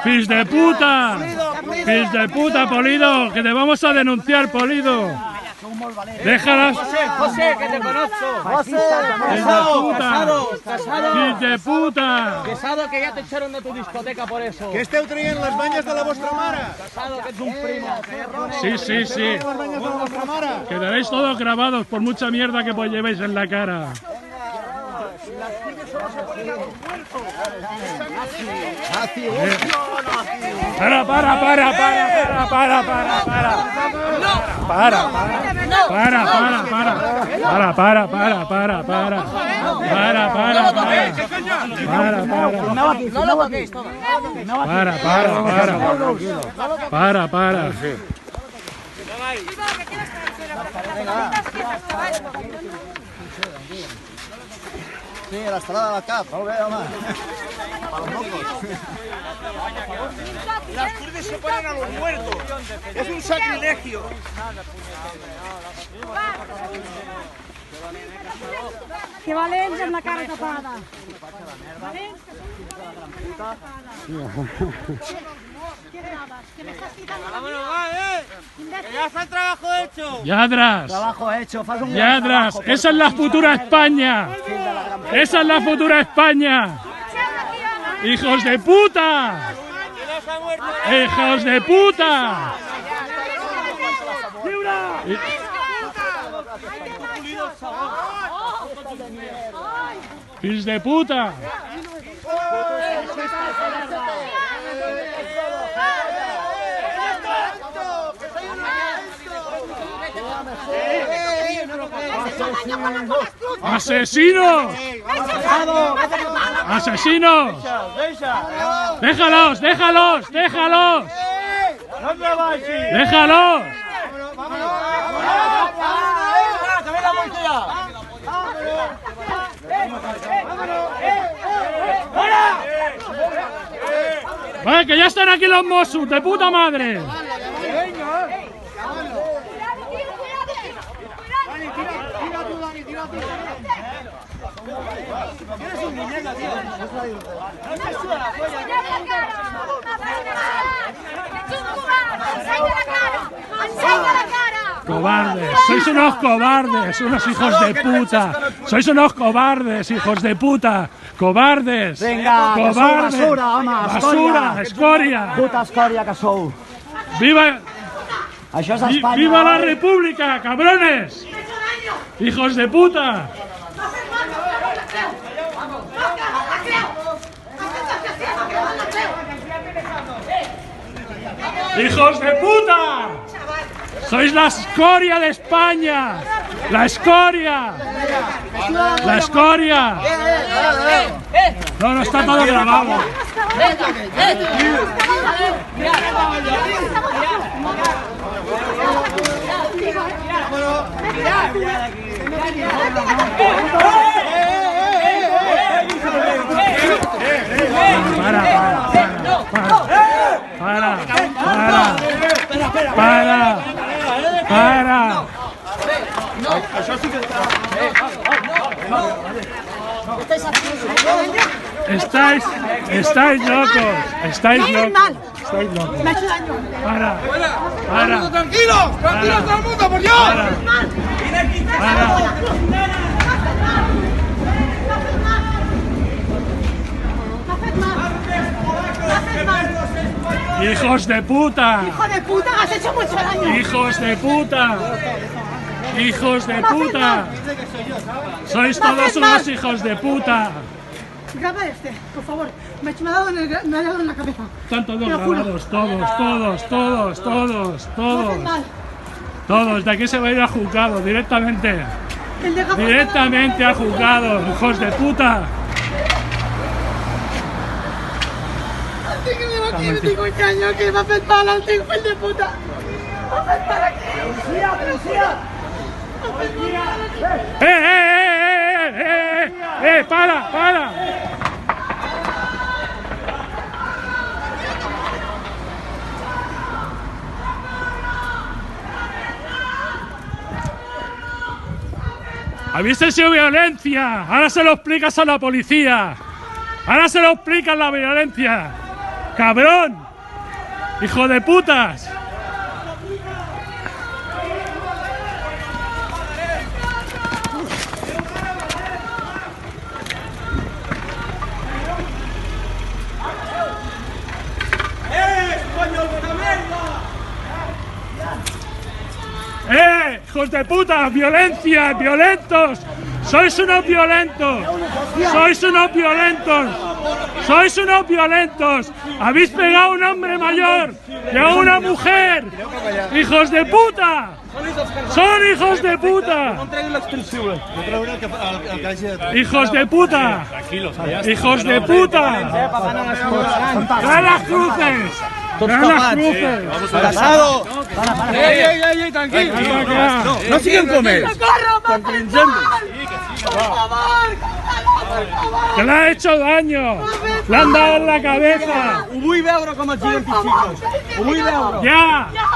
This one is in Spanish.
¡Fils de puta! ¡Fils de puta, Polido! ¡Que te vamos a denunciar, Polido! ¡Déjalas! José, que te conozco. ¡Fils de puta! ¡Fils de puta! Casado, que ya te echaron de tu discoteca por eso. Que esteu traient les banyes de la vostra mare. Casado, que ets un primo. Sí, sí, sí. Les banyes de la vostra mare. Quedaréis todos grabados por mucha mierda que pues llevéis en la cara. Para. Sí, l'estelada del cap, molt bé, home. Pels mocos. Las cruces se ponen a los muertos. Es un sacrilegio. Que valents amb la cara tapada. Valents que són ¿Qué grabas? Que me estás quitando la vida. Que ya está el trabajo hecho. Lladras. Trabajo hecho, fas un gran Lladras. trabajo. Esa es la futura España. Esa es la futura España. ¡Hijos de puta! ¡Hijos de puta! ¡Hijos de puta! ¡Asesinos! ¡Asesinos! ¡Déjalos! ¡Déjalos! ¡Déjalos! ¡Déjalos! ¡Vale, que ya están aquí los Mossos! ¡De puta madre! ¡Cobardes! ¡Sois unos cobardes! ¡Unos hijos de puta! ¡Sois unos cobardes, hijos de puta! ¡Cobardes! Vinga, que sou ¡Cobardes! basura, home, ¡Basura! ¡Escoria! Puta escòria que sou. ¡Viva! Això és Espanya. ¡Viva la República, cabrones! ¡Hijos de puta! ¡Hijos de puta! ¡Sois la escoria de España! ¡La escoria! ¡La escoria! No, no está todo grabado. Para. Estáis locos. Estáis locos. Me ha hecho daño. Para. Tranquilo todo el mundo, por Dios. Para. ¡Hijos de puta! Hijo de puta, has hecho mucho daño. ¡Hijos de puta! ¡Hijos de puta! ¡Sois todos unos hijos de puta! Graba este, por favor. Me ha dado en la cabeza. Están todos Te lo juro. grabados, todos. No hacen mal. Todos, de aquí se va a ir a juzgado, directamente. El de gafas Directamente a juzgado, hijos de puta. aquí me tengo un caño que va a hacer mal al hijo de puta. Va a hacer mal aquí. ¡Policía! ¡Para! Habéis hecho violencia. Ahora se lo explicas a la policía. Ahora se lo explicas la violencia. ¡Cabrón! ¡Hijo de putas! ¡Hijos de puta! ¡Violencia! ¡Violentos! ¡Sois unos violentos! ¡Sois unos violentos! ¡Sois unos violentos! ¡Habéis pegado a un hombre mayor y a una mujer! ¡Hijos de puta! ¡Son hijos de puta! ¡Hijos de puta! ¡Hijos de puta! ¡Trae las cruces! ¡Trae las cruces! ¡Casado! ¡Ey, tranquilo! No siguen comer. ¡Socorro, Mafaltal! ¡Por favor! ¡Por favor! ¡Que le ha hecho daño! ¡Le han dado en la cabeza! Ho vull veure com els identifiques. Ho vull veure. ¡Ya! ¡Ya!